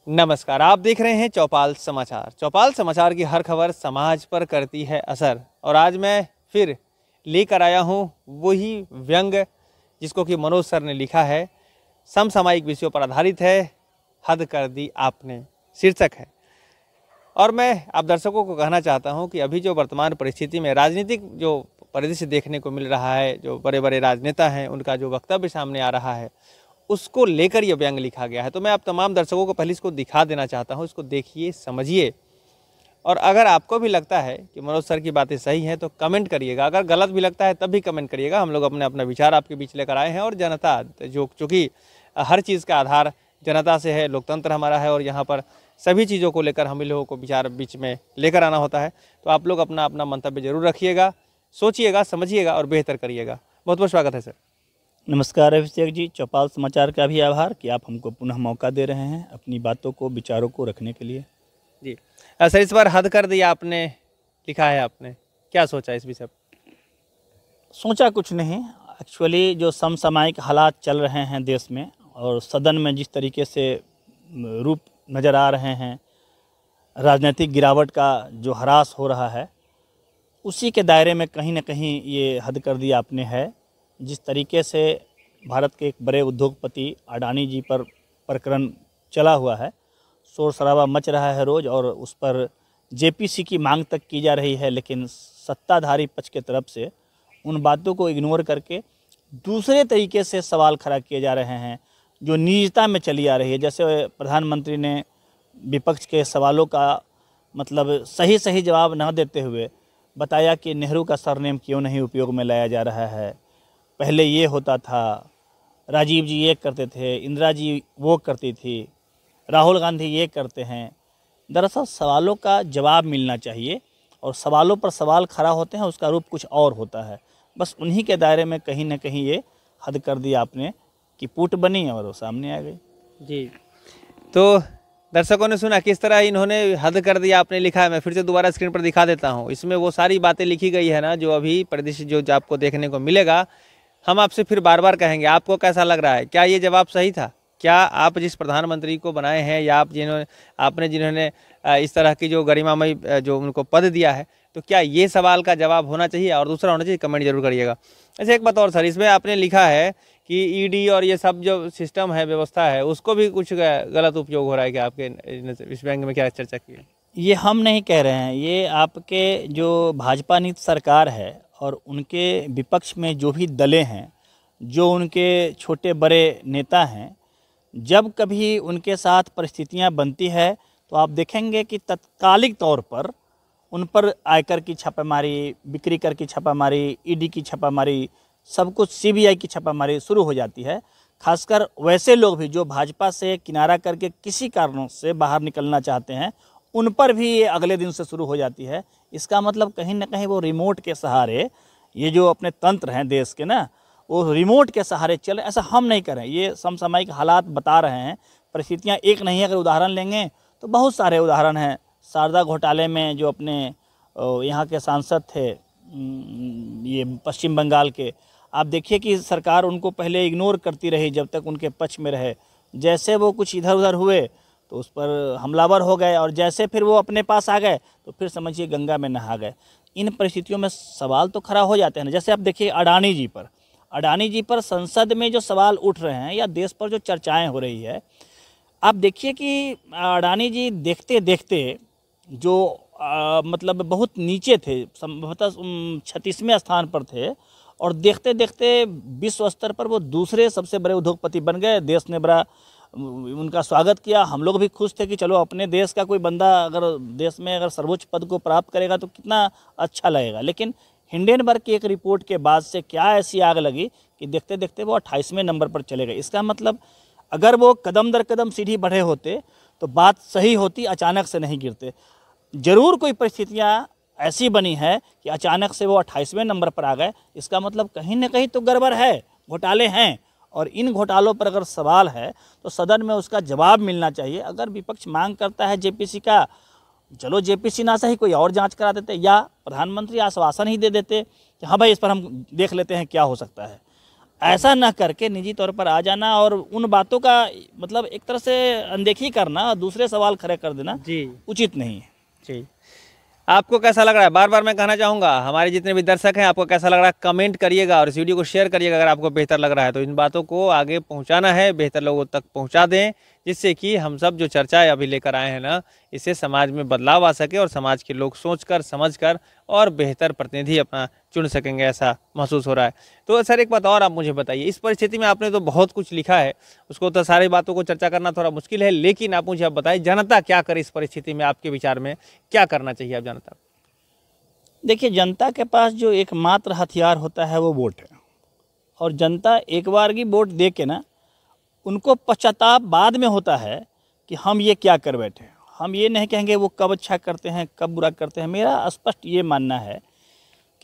नमस्कार, आप देख रहे हैं चौपाल समाचार। चौपाल समाचार की हर खबर समाज पर करती है असर और आज मैं फिर लेकर आया हूं वही व्यंग जिसको कि मनोज सर ने लिखा है। समसामयिक विषयों पर आधारित है, हद कर दी आपने शीर्षक है। और मैं आप दर्शकों को कहना चाहता हूं कि अभी जो वर्तमान परिस्थिति में राजनीतिक जो परिदृश्य देखने को मिल रहा है, जो बड़े बड़े राजनेता हैं उनका जो वक्तव्य सामने आ रहा है, उसको लेकर ये व्यंग लिखा गया है। तो मैं आप तमाम दर्शकों को पहले इसको दिखा देना चाहता हूँ। इसको देखिए, समझिए, और अगर आपको भी लगता है कि मनोज सर की बातें सही हैं तो कमेंट करिएगा। अगर गलत भी लगता है तब भी कमेंट करिएगा। हम लोग अपने अपना विचार आपके बीच लेकर आए हैं और जनता जो चूँकि हर चीज़ का आधार जनता से है, लोकतंत्र हमारा है और यहाँ पर सभी चीज़ों को लेकर हम लोगों को विचार बीच में लेकर आना होता है। तो आप लोग अपना अपना मंतव्य जरूर रखिएगा, सोचिएगा, समझिएगा और बेहतर करिएगा। बहुत बहुत स्वागत है सर। नमस्कार अभिषेक जी, चौपाल समाचार का भी आभार कि आप हमको पुनः मौका दे रहे हैं अपनी बातों को, विचारों को रखने के लिए। जी सर, इस बार हद कर दिया आपने लिखा है, आपने क्या सोचा इस विषय पर? सोचा कुछ नहीं, एक्चुअली जो समसामयिक हालात चल रहे हैं देश में और सदन में जिस तरीके से रूप नज़र आ रहे हैं, राजनीतिक गिरावट का जो ह्रास हो रहा है, उसी के दायरे में कहीं ना कहीं ये हद कर दिया आपने है। जिस तरीके से भारत के एक बड़े उद्योगपति अडानी जी पर प्रकरण चला हुआ है, शोर शराबा मच रहा है रोज़ और उस पर जेपीसी की मांग तक की जा रही है, लेकिन सत्ताधारी पक्ष के तरफ से उन बातों को इग्नोर करके दूसरे तरीके से सवाल खड़ा किए जा रहे हैं जो निजता में चली आ रही है। जैसे प्रधानमंत्री ने विपक्ष के सवालों का मतलब सही जवाब न देते हुए बताया कि नेहरू का सरनेम क्यों नहीं उपयोग में लाया जा रहा है, पहले ये होता था, राजीव जी ये करते थे, इंदिरा जी वो करती थी, राहुल गांधी ये करते हैं। दरअसल सवालों का जवाब मिलना चाहिए और सवालों पर सवाल खड़ा होते हैं, उसका रूप कुछ और होता है। बस उन्हीं के दायरे में कहीं ना कहीं ये हद कर दिया आपने कि पूट बनी और वो सामने आ गई। जी, तो दर्शकों ने सुना किस तरह इन्होंने हद कर दिया आपने लिखा है। मैं फिर से दोबारा स्क्रीन पर दिखा देता हूँ। इसमें वो सारी बातें लिखी गई है ना जो अभी परिदृश्य जो आपको देखने को मिलेगा। हम आपसे फिर बार बार कहेंगे, आपको कैसा लग रहा है? क्या ये जवाब सही था? क्या आप जिस प्रधानमंत्री को बनाए हैं या आपने जिन्होंने इस तरह की जो गरिमामयी जो उनको पद दिया है, तो क्या ये सवाल का जवाब होना चाहिए? और दूसरा होना चाहिए, कमेंट जरूर करिएगा। अच्छा, एक बात और सर, इसमें आपने लिखा है कि ईडी और ये सब जो सिस्टम है, व्यवस्था है, उसको भी कुछ गलत उपयोग हो रहा है। क्या आपके इस बैंक में क्या चर्चा की है? ये हम नहीं कह रहे हैं, ये आपके जो भाजपा नीति सरकार है और उनके विपक्ष में जो भी दलें हैं, जो उनके छोटे बड़े नेता हैं, जब कभी उनके साथ परिस्थितियां बनती है तो आप देखेंगे कि तत्कालिक तौर पर उन पर आयकर की छापामारी, बिक्री कर की छापामारी, ईडी की छापामारी, सब कुछ सीबीआई की छापामारी शुरू हो जाती है। खासकर वैसे लोग भी जो भाजपा से किनारा करके किसी कारणों से बाहर निकलना चाहते हैं, उन पर भी ये अगले दिन से शुरू हो जाती है। इसका मतलब कहीं ना कहीं वो रिमोट के सहारे, ये जो अपने तंत्र हैं देश के ना, वो रिमोट के सहारे चले। ऐसा हम नहीं करें, ये समसामयिक हालात बता रहे हैं, परिस्थितियाँ एक नहीं है। अगर उदाहरण लेंगे तो बहुत सारे उदाहरण हैं। शारदा घोटाले में जो अपने यहाँ के सांसद थे, ये पश्चिम बंगाल के, आप देखिए कि सरकार उनको पहले इग्नोर करती रही जब तक उनके पक्ष में रहे। जैसे वो कुछ इधर उधर हुए तो उस पर हमलावर हो गए और जैसे फिर वो अपने पास आ गए तो फिर समझिए गंगा में नहा गए। इन परिस्थितियों में सवाल तो खड़ा हो जाते हैं ना। जैसे आप देखिए अडानी जी पर संसद में जो सवाल उठ रहे हैं या देश पर जो चर्चाएं हो रही है, आप देखिए कि अडानी जी देखते देखते जो मतलब बहुत नीचे थे, संभवतः 36वें स्थान पर थे, और देखते देखते विश्व स्तर पर वो दूसरे सबसे बड़े उद्योगपति बन गए। देश ने बड़ा उनका स्वागत किया। हम लोग भी खुश थे कि चलो अपने देश का कोई बंदा अगर देश में अगर सर्वोच्च पद को प्राप्त करेगा तो कितना अच्छा लगेगा। लेकिन हिंडेनबर्ग की एक रिपोर्ट के बाद से क्या ऐसी आग लगी कि देखते देखते वो 28वें नंबर पर चले गए। इसका मतलब अगर वो कदम दर कदम सीढ़ी बढ़े होते तो बात सही होती, अचानक से नहीं गिरते। ज़रूर कोई परिस्थितियाँ ऐसी बनी है कि अचानक से वो 28वें नंबर पर आ गए। इसका मतलब कहीं ना कहीं तो गड़बड़ है, घोटाले हैं, और इन घोटालों पर अगर सवाल है तो सदन में उसका जवाब मिलना चाहिए। अगर विपक्ष मांग करता है जेपीसी का, चलो जेपीसी ना सही कोई और जांच करा देते, या प्रधानमंत्री आश्वासन ही दे देते कि हाँ भाई इस पर हम देख लेते हैं क्या हो सकता है। ऐसा ना करके निजी तौर पर आ जाना और उन बातों का मतलब एक तरह से अनदेखी करना और दूसरे सवाल खड़े कर देना जी उचित नहीं है। जी। आपको कैसा लग रहा है, बार बार मैं कहना चाहूँगा हमारे जितने भी दर्शक हैं, आपको कैसा लग रहा है कमेंट करिएगा और इस वीडियो को शेयर करिएगा। अगर आपको बेहतर लग रहा है तो इन बातों को आगे पहुँचाना है, बेहतर लोगों तक पहुँचा दें, जिससे कि हम सब जो चर्चाएं अभी लेकर आए हैं ना, इससे समाज में बदलाव आ सके और समाज के लोग सोचकर समझकर और बेहतर प्रतिनिधि अपना चुन सकेंगे, ऐसा महसूस हो रहा है। तो सर एक बात और आप मुझे बताइए, इस परिस्थिति में आपने तो बहुत कुछ लिखा है, उसको तो सारी बातों को चर्चा करना थोड़ा मुश्किल है, लेकिन आप मुझे अब बताइए जनता क्या करे इस परिस्थिति में, आपके विचार में क्या करना चाहिए अब जनता को? देखिए, जनता के पास जो एकमात्र हथियार होता है वो वोट है, और जनता एक बार की वोट दे के ना उनको पश्चाताप बाद में होता है कि हम ये क्या कर बैठे। हम ये नहीं कहेंगे वो कब अच्छा करते हैं कब बुरा करते हैं। मेरा स्पष्ट ये मानना है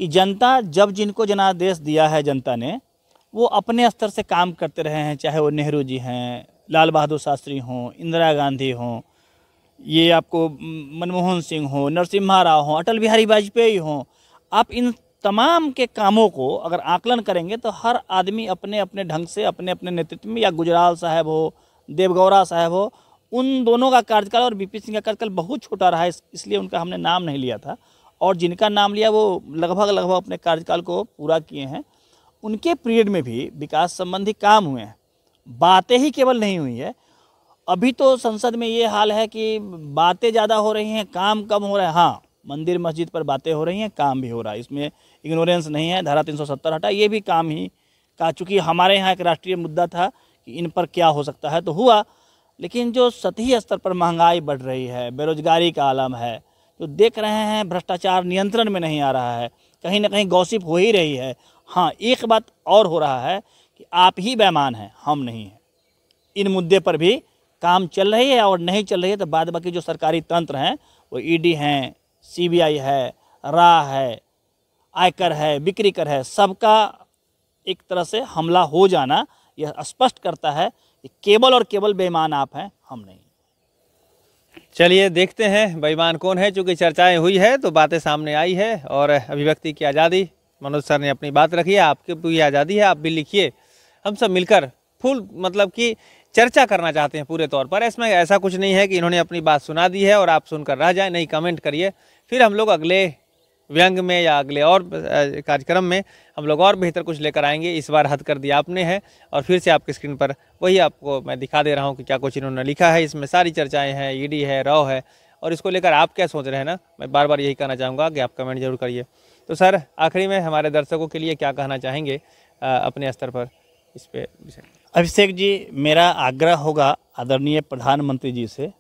कि जनता जब जिनको जनादेश दिया है जनता ने, वो अपने स्तर से काम करते रहे हैं, चाहे वो नेहरू जी हैं, लाल बहादुर शास्त्री हों, इंदिरा गांधी हों, ये आपको मनमोहन सिंह हो, नरसिम्हा राव हों, अटल बिहारी वाजपेयी हों। आप इन तमाम के कामों को अगर आकलन करेंगे तो हर आदमी अपने अपने ढंग से अपने अपने नेतृत्व में, या गुजराल साहब हो, देवगौड़ा साहब हो, उन दोनों का कार्यकाल और बीपी सिंह का कार्यकाल बहुत छोटा रहा है, इसलिए उनका हमने नाम नहीं लिया था, और जिनका नाम लिया वो लगभग अपने कार्यकाल को पूरा किए हैं। उनके पीरियड में भी विकास संबंधी काम हुए हैं, बातें ही केवल नहीं हुई है। अभी तो संसद में ये हाल है कि बातें ज़्यादा हो रही हैं, काम कम हो रहा है। हाँ, मंदिर मस्जिद पर बातें हो रही हैं, काम भी हो रहा है, इसमें इग्नोरेंस नहीं है। धारा 370 हटा, ये भी काम ही का, चूँकि हमारे यहाँ एक राष्ट्रीय मुद्दा था कि इन पर क्या हो सकता है, तो हुआ। लेकिन जो सतही स्तर पर महंगाई बढ़ रही है, बेरोजगारी का आलम है, जो देख रहे हैं भ्रष्टाचार नियंत्रण में नहीं आ रहा है, कहीं ना कहीं गॉसिप हो ही रही है। हाँ, एक बात और हो रहा है कि आप ही बेईमान हैं, हम नहीं हैं। इन मुद्दे पर भी काम चल रही है, और नहीं चल रही है तो बाद बाकी जो सरकारी तंत्र हैं, वो ईडी हैं, सीबीआई है, रा है, आयकर है, बिक्री कर है, सबका एक तरह से हमला हो जाना यह स्पष्ट करता है कि केवल और केवल बेईमान आप हैं, हम नहीं। चलिए देखते हैं बेईमान कौन है। चूँकि चर्चाएं हुई है तो बातें सामने आई है, और अभिव्यक्ति की आज़ादी, मनोज सर ने अपनी बात रखी है, आपकी भी आज़ादी है, आप भी लिखिए। हम सब मिलकर फुल मतलब कि चर्चा करना चाहते हैं पूरे तौर पर। इसमें ऐसा कुछ नहीं है कि इन्होंने अपनी बात सुना दी है और आप सुनकर रह जाए, नहीं, कमेंट करिए, फिर हम लोग अगले व्यंग में या अगले और कार्यक्रम में हम लोग और बेहतर कुछ लेकर आएंगे। इस बार हद कर दिया आपने है, और फिर से आपकी स्क्रीन पर वही आपको मैं दिखा दे रहा हूँ कि क्या कुछ इन्होंने लिखा है। इसमें सारी चर्चाएं हैं, ईडी है, रॉ है, और इसको लेकर आप क्या सोच रहे हैं ना, मैं बार बार यही कहना चाहूँगा कि आप कमेंट जरूर करिए। तो सर आखिरी में हमारे दर्शकों के लिए क्या कहना चाहेंगे अपने स्तर पर इस पे विषय? अभिषेक जी, मेरा आग्रह होगा आदरणीय प्रधानमंत्री जी से,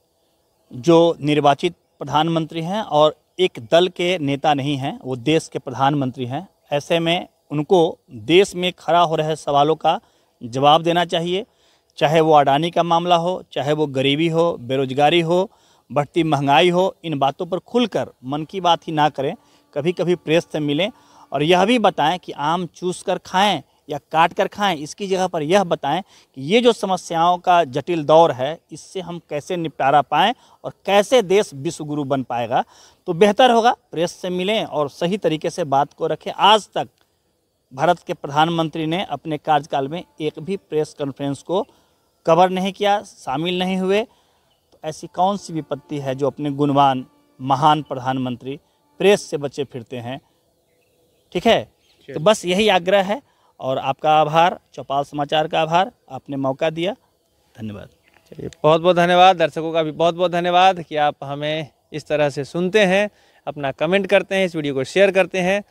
जो निर्वाचित प्रधानमंत्री हैं और एक दल के नेता नहीं हैं, वो देश के प्रधानमंत्री हैं। ऐसे में उनको देश में खड़ा हो रहे सवालों का जवाब देना चाहिए, चाहे वो अडानी का मामला हो, चाहे वो गरीबी हो, बेरोजगारी हो, बढ़ती महंगाई हो। इन बातों पर खुलकर मन की बात ही ना करें, कभी कभी प्रेस से मिलें और यह भी बताएं कि आम चूस कर खाएं या काट कर खाएं। इसकी जगह पर यह बताएं कि ये जो समस्याओं का जटिल दौर है, इससे हम कैसे निपटारा पाएं और कैसे देश विश्व गुरु बन पाएगा, तो बेहतर होगा प्रेस से मिलें और सही तरीके से बात को रखें। आज तक भारत के प्रधानमंत्री ने अपने कार्यकाल में एक भी प्रेस कॉन्फ्रेंस को कवर नहीं किया, शामिल नहीं हुए। तो ऐसी कौन सी विपत्ति है जो अपने गुणवान महान प्रधानमंत्री प्रेस से बचे फिरते हैं? ठीक है, तो बस यही आग्रह है, और आपका आभार, चौपाल समाचार का आभार, आपने मौका दिया, धन्यवाद। चलिए, बहुत बहुत धन्यवाद। दर्शकों का भी बहुत बहुत धन्यवाद कि आप हमें इस तरह से सुनते हैं, अपना कमेंट करते हैं, इस वीडियो को शेयर करते हैं,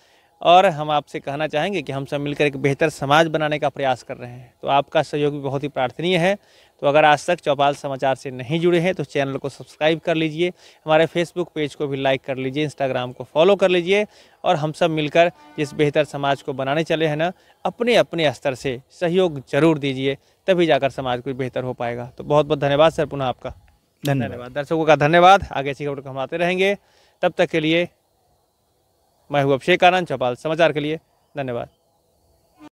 और हम आपसे कहना चाहेंगे कि हम सब मिलकर एक बेहतर समाज बनाने का प्रयास कर रहे हैं। तो आपका सहयोग भी बहुत ही प्रार्थनीय है। तो अगर आज तक चौपाल समाचार से नहीं जुड़े हैं तो चैनल को सब्सक्राइब कर लीजिए, हमारे फेसबुक पेज को भी लाइक कर लीजिए, इंस्टाग्राम को फॉलो कर लीजिए, और हम सब मिलकर जिस बेहतर समाज को बनाने चले हैं ना, अपने अपने स्तर से सहयोग जरूर दीजिए, तभी जाकर समाज कुछ बेहतर हो पाएगा। तो बहुत बहुत धन्यवाद सर, पुनः आपका धन्यवाद। दर्शकों का धन्यवाद। आगे ऐसी खबर को हम आते रहेंगे। तब तक के लिए मैं हूँ अभिषेक आनंद, चौपाल समाचार के लिए धन्यवाद।